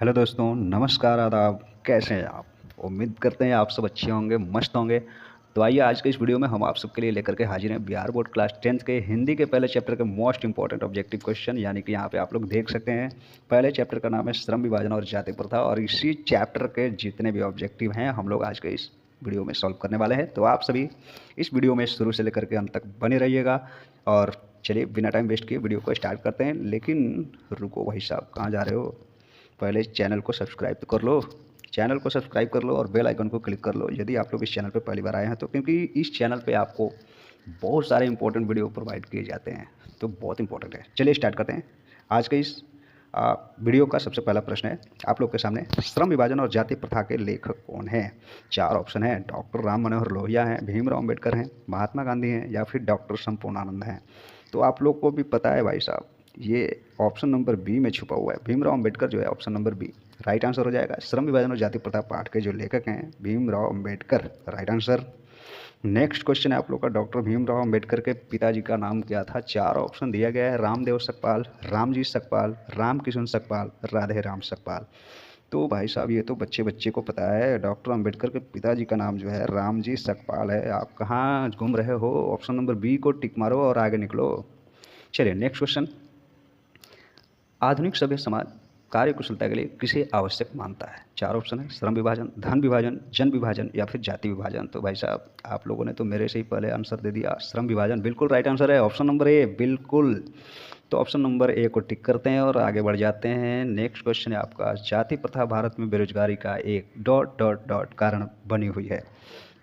Hello दोस्तों, नमस्कार, आदाब। कैसे हैं आप? उम्मीद करते हैं आप सब अच्छे होंगे, मस्त होंगे। तो आइए आज के इस वीडियो में हम आप सबके लिए लेकर के हाजिर हैं बिहार बोर्ड क्लास 10th के हिंदी के पहले चैप्टर के मोस्ट इंपॉर्टेंट ऑब्जेक्टिव क्वेश्चन। यानी कि यहाँ पे आप लोग देख सकते हैं, पहले चैप्टर का नाम है श्रम विभाजन और जाति प्रथा, और इसी चैप्टर के जितने भी ऑब्जेक्टिव हैं हम लोग आज के इस वीडियो में सॉल्व करने वाले हैं। तो आप सभी इस वीडियो में शुरू से लेकर के अंत तक बने रहिएगा। और चलिए बिना टाइम वेस्ट किए वीडियो को स्टार्ट करते हैं। लेकिन रुको भाई साहब, कहाँ जा रहे हो? पहले चैनल को सब्सक्राइब तो कर लो। चैनल को सब्सक्राइब कर लो और बेल आइकन को क्लिक कर लो यदि आप लोग इस चैनल पर पहली बार आए हैं तो, क्योंकि इस चैनल पे आपको बहुत सारे इंपॉर्टेंट वीडियो प्रोवाइड किए जाते हैं। तो बहुत इंपॉर्टेंट है। चलिए स्टार्ट करते हैं। आज के इस वीडियो का सबसे पहला प्रश्न है आप लोग के सामने, श्रम विभाजन और जाति प्रथा के लेखक कौन हैं? चार ऑप्शन है। डॉक्टर राम मनोहर लोहिया हैं, भीमराव अम्बेडकर हैं, महात्मा गांधी हैं, या फिर डॉक्टर संपूर्णानंद हैं। तो आप लोग को भी पता है भाई साहब, ये ऑप्शन नंबर बी में छुपा हुआ है। भीमराव अम्बेडकर जो है option number B right answer हो जाएगा। श्रम विभाजन और जाति प्रथा पाठ के जो लेखक हैं Bhimrao Ambedkar, right answer. Next question है आप लोग का, डॉक्टर भीमराव अम्बेडकर के पिताजी का नाम क्या था? चार ऑप्शन दिया गया है। रामदेव सकपाल, रामजी सकपाल, रामकिशन सकपाल, राधे राम सकपाल। तो भाई साहब ये तो बच्चे बच्चे को पता है, डॉक्टर अम्बेडकर के पिताजी का नाम जो है रामजी सकपाल है। आप कहाँ घूम रहे हो? ऑप्शन नंबर बी को टिक मारो और आगे निकलो। चलिए नेक्स्ट क्वेश्चन, आधुनिक सभ्य समाज कार्य कुशलता के लिए किसे आवश्यक मानता है? चार ऑप्शन है। श्रम विभाजन, धन विभाजन, जन विभाजन, या फिर जाति विभाजन। तो भाई साहब आप लोगों ने तो मेरे से ही पहले आंसर दे दिया, श्रम विभाजन बिल्कुल राइट आंसर है। ऑप्शन नंबर ए बिल्कुल। तो ऑप्शन नंबर ए को टिक करते हैं और आगे बढ़ जाते हैं। नेक्स्ट क्वेश्चन है आपका, जाति प्रथा भारत में बेरोजगारी का एक डॉट डॉट डॉट कारण बनी हुई है।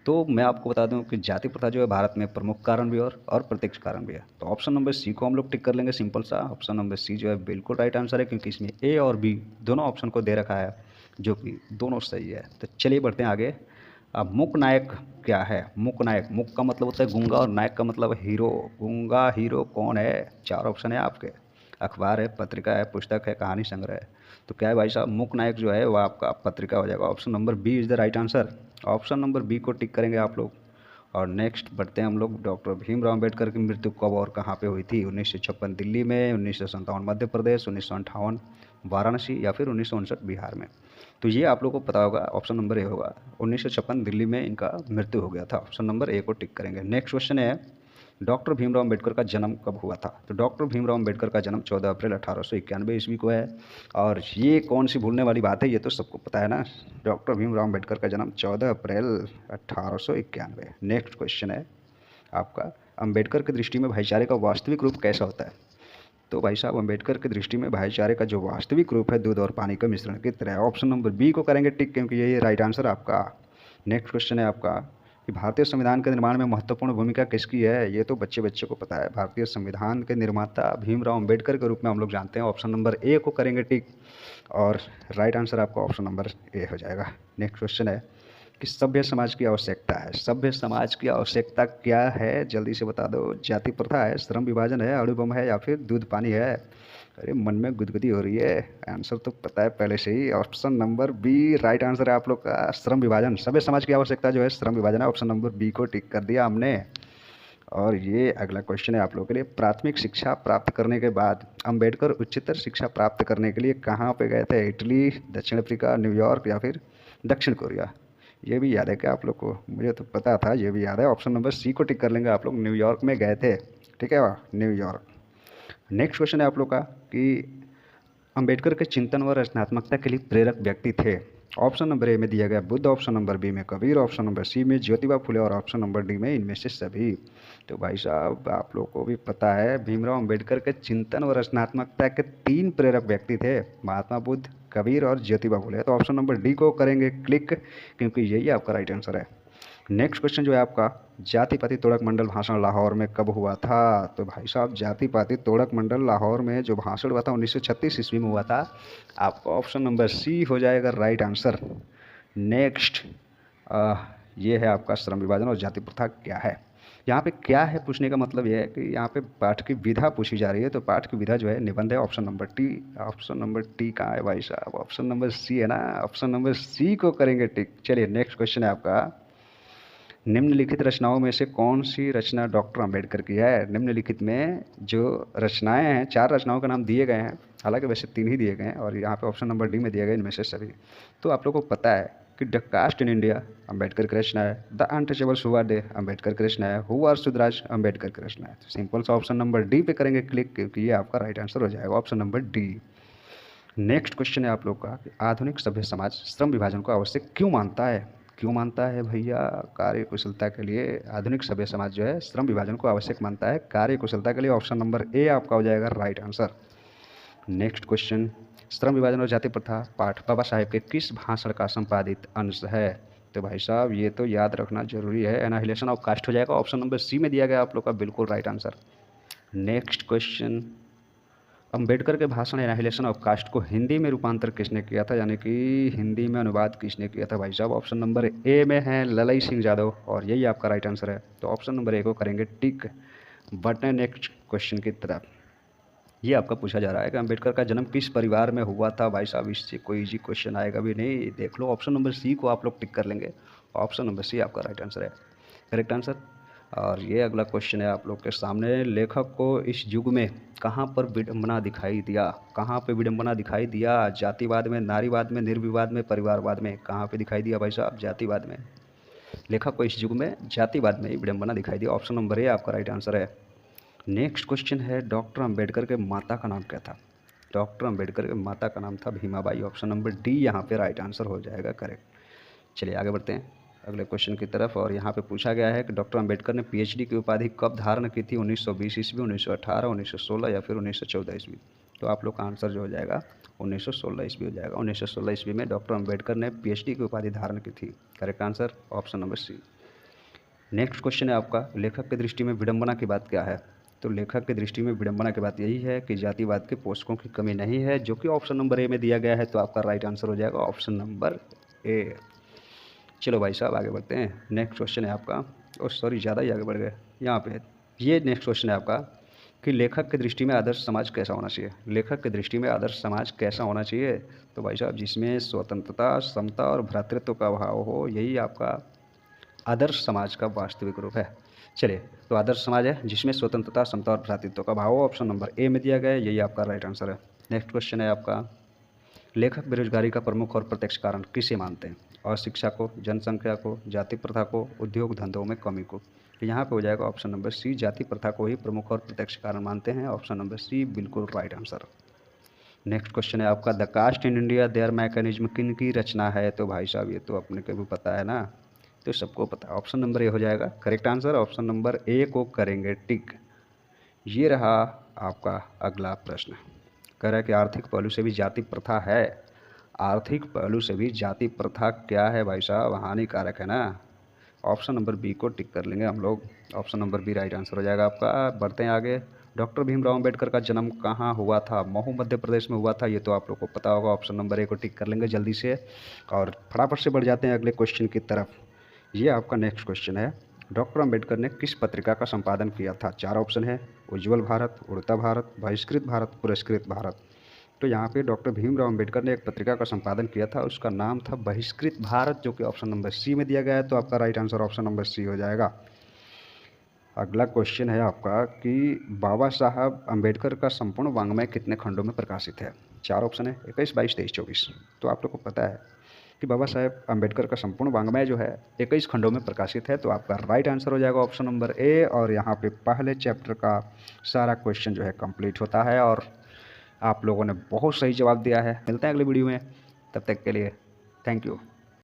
तो मैं आपको बता दूं कि जाति प्रथा जो है भारत में प्रमुख कारण भी और प्रत्यक्ष कारण भी है। तो ऑप्शन नंबर सी को हम लोग टिक कर लेंगे, सिंपल सा। ऑप्शन नंबर सी जो है बिल्कुल राइट आंसर है, क्योंकि इसमें ए और बी दोनों ऑप्शन को दे रखा है, जो कि दोनों सही है। तो चलिए बढ़ते हैं आगे। अब मूक नायक क्या है? मूक नायक, मूक का मतलब होता है गूंगा और नायक का मतलब हीरो। गूंगा हीरो कौन है? चार ऑप्शन है आपके। अखबार है, पत्रिका है, पुस्तक है, कहानी संग्रह है। तो क्या है भाई साहब, मूक नायक जो है वो आपका पत्रिका हो जाएगा। Option number B is the right answer. Option number B को टिक करेंगे आप लोग। और नेक्स्ट बढ़ते हैं हम लोग, डॉक्टर भीमराव अम्बेडकर की मृत्यु कब और कहाँ पे हुई थी? 1956 दिल्ली में, 1957 मध्य प्रदेश, 1958 वाराणसी, या फिर 1959 बिहार में। तो ये आप लोगों को पता होगा, ऑप्शन नंबर ए होगा। 1956 दिल्ली में इनका मृत्यु हो गया था। ऑप्शन नंबर ए को टिक करेंगे। नेक्स्ट क्वेश्चन है, डॉक्टर भीमराव अम्बेडकर का जन्म कब हुआ था? तो डॉक्टर भीमराव अम्बेडकर का जन्म 14 अप्रैल 1891 ईस्वी को है। और ये कौन सी भूलने वाली बात है, ये तो सबको पता है ना। डॉक्टर भीमराव अम्बेडकर का जन्म 14 अप्रैल 1891। नेक्स्ट क्वेश्चन है आपका, अम्बेडकर की दृष्टि में भाईचारे का वास्तविक रूप कैसा होता है? तो भाई साहब अम्बेडकर की दृष्टि में भाईचारे का जो वास्तविक रूप है दूध और पानी का मिश्रण की तरह। ऑप्शन नंबर बी को करेंगे टिक, क्योंकि यही राइट आंसर आपका। नेक्स्ट क्वेश्चन है आपका कि भारतीय संविधान के निर्माण में महत्वपूर्ण भूमिका किसकी है? ये तो बच्चे बच्चे को पता है, भारतीय संविधान के निर्माता भीमराव अम्बेडकर के रूप में हम लोग जानते हैं। ऑप्शन नंबर ए को करेंगे टिक और राइट आंसर आपका ऑप्शन नंबर ए हो जाएगा। नेक्स्ट क्वेश्चन है कि सभ्य समाज की आवश्यकता है। सभ्य समाज की आवश्यकता क्या है? जल्दी से बता दो। जाति प्रथा है, श्रम विभाजन है, अणु बम है, या फिर दूध पानी है? अरे मन में गुदगुदी हो रही है, आंसर तो पता है पहले से ही। Option number B right answer है आप लोग का, श्रम विभाजन। सभ्य समाज की आवश्यकता जो है श्रम विभाजन है। ऑप्शन नंबर बी को टिक कर दिया हमने। और ये अगला क्वेश्चन है आप लोगों के लिए, प्राथमिक शिक्षा प्राप्त करने के बाद अंबेडकर उच्चतर शिक्षा प्राप्त करने के लिए कहाँ पे गए थे? इटली, दक्षिण अफ्रीका, न्यूयॉर्क, या फिर दक्षिण कोरिया? ये भी याद है क्या आप लोग को? मुझे तो पता था, ये भी याद है। ऑप्शन नंबर सी को टिक कर लेंगे आप लोग, न्यूयॉर्क में गए थे। ठीक है वाह, न्यूयॉर्क। नेक्स्ट क्वेश्चन है आप लोग का कि अंबेडकर के चिंतन व रचनात्मकता के लिए प्रेरक व्यक्ति थे। ऑप्शन नंबर ए में दिया गया बुद्ध, ऑप्शन नंबर बी में कबीर, ऑप्शन नंबर सी में ज्योतिबा फुले, और ऑप्शन नंबर डी में इनमें से सभी। तो भाई साहब आप लोग को भी पता है, भीमराव अंबेडकर के चिंतन व रचनात्मकता के तीन प्रेरक व्यक्ति थे, महात्मा बुद्ध, कबीर और ज्योतिबा फुले। तो ऑप्शन नंबर डी को करेंगे क्लिक, क्योंकि यही आपका राइट आंसर है। नेक्स्ट क्वेश्चन जो है आपका, जाति पाति तोड़क मंडल भाषण लाहौर में कब हुआ था? तो भाई साहब जाति पाति तोड़क मंडल लाहौर में जो भाषण हुआ था 1936 ईस्वी में हुआ था। आपका ऑप्शन नंबर सी हो जाएगा राइट आंसर। नेक्स्ट ये है आपका, श्रम विभाजन और जाति प्रथा क्या है? यहाँ पे क्या है पूछने का मतलब यह है कि यहाँ पे पाठ की विधा पूछी जा रही है। तो पाठ की विधा जो है निबंध है। Option number T. Option number T कहाँ है भाई साहब? ऑप्शन नंबर सी है ना। ऑप्शन नंबर सी को करेंगे टिक। चलिए नेक्स्ट क्वेश्चन है आपका, निम्नलिखित रचनाओं में से कौन सी रचना डॉक्टर अंबेडकर की है? निम्नलिखित में जो रचनाएं हैं, चार रचनाओं के नाम दिए गए हैं, हालांकि वैसे 3 ही दिए गए हैं और यहाँ पे ऑप्शन नंबर डी में दिया गया इनमें से सभी। तो आप लोगों को पता है कि the caste in India, Ambedkar कृष्ण है। The untouchables who are they, Ambedkar कृष्ण है। हु आर सुधराज, अम्बेडकर कृष्ण है। तो सिंपल सा ऑप्शन नंबर डी पे करेंगे क्लिक, क्योंकि ये आपका राइट आंसर हो जाएगा, option number D. Next question है आप लोग का कि आधुनिक सभ्य समाज श्रम विभाजन को आवश्यक क्यों मानता है? क्यों मानता है भैया? कार्य कुशलता के लिए आधुनिक सभ्य समाज जो है श्रम विभाजन को आवश्यक मानता है कार्य कुशलता के लिए। ऑप्शन नंबर ए आपका हो जाएगा राइट आंसर। नेक्स्ट क्वेश्चन, श्रम विभाजन और जाति प्रथा पाठ बाबा साहेब के किस भाषण का संपादित अंश है? तो भाई साहब ये तो याद रखना जरूरी है, एनाहिलेशन ऑफ कास्ट हो जाएगा, ऑप्शन नंबर सी में दिया गया आप लोग का बिल्कुल right answer. Next question, Ambedkar के भाषण एनाहिलेशन ऑफ कास्ट को हिंदी में रूपांतर किसने किया था, यानी कि हिंदी में अनुवाद किसने किया था? भाई साहब ऑप्शन नंबर ए में है ललई सिंह यादव, और यही आपका राइट आंसर है। तो ऑप्शन नंबर ए को करेंगे टिक। बढ़ते हैं नेक्स्ट क्वेश्चन की तरफ। ये आपका पूछा जा रहा है कि अंबेडकर का जन्म किस परिवार में हुआ था? भाई साहब इससे कोई इजी क्वेश्चन आएगा भी नहीं, देख लो ऑप्शन नंबर सी को आप लोग टिक कर लेंगे, ऑप्शन नंबर सी आपका राइट आंसर है, करेक्ट आंसर। और ये अगला क्वेश्चन है आप लोग के सामने, लेखक को इस युग में कहाँ पर विडंबना दिखाई दिया? कहाँ पे विडंबना दिखाई दिया? जातिवाद में, नारीवाद में, निर्विवाद में, परिवारवाद में? कहाँ पे दिखाई दिया भाई साहब? जातिवाद में। लेखक को इस युग में जातिवाद में ही विडंबना दिखाई दिया, ऑप्शन नंबर ए आपका राइट आंसर है। नेक्स्ट क्वेश्चन है, डॉक्टर अंबेडकर के माता का नाम क्या था? डॉक्टर अंबेडकर के माता का नाम था भीमाबाई, ऑप्शन नंबर डी यहाँ पे राइट आंसर हो जाएगा, करेक्ट। चलिए आगे बढ़ते हैं अगले क्वेश्चन की तरफ। और यहाँ पे पूछा गया है कि डॉक्टर अंबेडकर ने पीएचडी की उपाधि कब धारण की थी? 1920 ईस्वी, 1918, 1916 या फिर 1914 ईस्वी? तो आप लोग का आंसर जो हो जाएगा 1916 ईस्वी हो जाएगा। 1916 ईस्वी में डॉक्टर अंबेडकर ने पीएचडी की उपाधि धारण की थी, correct answer, option number C. Next question है आपका, लेखक की दृष्टि में विडंबना की बात क्या है? तो लेखक की दृष्टि में विडंबना की बात यही है कि जातिवाद के पोषकों की कमी नहीं है, जो कि ऑप्शन नंबर ए में दिया गया है। तो आपका राइट आंसर हो जाएगा ऑप्शन नंबर ए। चलो भाई साहब आगे बढ़ते हैं। नेक्स्ट क्वेश्चन है आपका, और सॉरी ज़्यादा ही आगे बढ़ गए यहाँ पे। ये नेक्स्ट क्वेश्चन है आपका कि लेखक की दृष्टि में आदर्श समाज कैसा होना चाहिए? लेखक की दृष्टि में आदर्श समाज कैसा होना चाहिए? तो भाई साहब जिसमें स्वतंत्रता, समता और भ्रातृत्व का भाव हो, यही आपका आदर्श समाज का वास्तविक रूप है। चलिए, तो आदर्श समाज है जिसमें स्वतंत्रता, समता और भ्रातृत्व का भाव हो, ऑप्शन नंबर ए में दिया गया है, यही आपका राइट आंसर है। नेक्स्ट क्वेश्चन है आपका, लेखक बेरोजगारी का प्रमुख और प्रत्यक्ष कारण किसे मानते हैं? अशिक्षा को, जनसंख्या को, जाति प्रथा को, उद्योग धंधों में कमी को? तो यहाँ पे हो जाएगा ऑप्शन नंबर सी, जाति प्रथा को ही प्रमुख और प्रत्यक्ष कारण मानते हैं, ऑप्शन नंबर सी बिल्कुल राइट आंसर। नेक्स्ट क्वेश्चन है आपका, the caste in India their mechanism किन की रचना है? तो भाई साहब ये तो अपने को भी पता है ना, तो सबको पता है, ऑप्शन नंबर ए हो जाएगा correct answer, option number A को करेंगे टिक। ये रहा आपका अगला प्रश्न, कह रहा है कि आर्थिक पहलू से भी जाति प्रथा है। आर्थिक पहलू से भी जाति प्रथा क्या है भाई साहब? हानिकारक है ना, ऑप्शन नंबर बी को टिक कर लेंगे हम लोग, option number B right answer हो जाएगा आपका। बढ़ते हैं आगे, डॉक्टर भीमराव अंबेडकर का जन्म कहाँ हुआ था? महू मध्य प्रदेश में हुआ था, ये तो आप लोग को पता होगा, ऑप्शन नंबर ए को टिक कर लेंगे जल्दी से। और फटाफट से बढ़ जाते हैं अगले क्वेश्चन की तरफ। ये आपका नेक्स्ट क्वेश्चन है, डॉक्टर अंबेडकर ने किस पत्रिका का संपादन किया था? 4 ऑप्शन है, उज्ज्वल भारत, उड़ता भारत, बहिष्कृत भारत, पुरस्कृत भारत। तो यहाँ पे डॉक्टर भीमराव अंबेडकर ने एक पत्रिका का संपादन किया था, उसका नाम था बहिष्कृत भारत, जो कि ऑप्शन नंबर सी में दिया गया है। तो आपका right answer option number C हो जाएगा। अगला क्वेश्चन है आपका कि बाबा साहब अंबेडकर का संपूर्ण वाङ्मय कितने खंडों में प्रकाशित है? 4 ऑप्शन है, 21, 22, 23, 24। तो आप लोग को पता है कि बाबा साहेब अंबेडकर का संपूर्ण वाङ्मय जो है 21 खंडों में प्रकाशित है। तो आपका राइट आंसर हो जाएगा ऑप्शन नंबर ए। और यहाँ पे पहले चैप्टर का सारा क्वेश्चन जो है कंप्लीट होता है, और आप लोगों ने बहुत सही जवाब दिया है। मिलते हैं अगली वीडियो में, तब तक के लिए थैंक यू।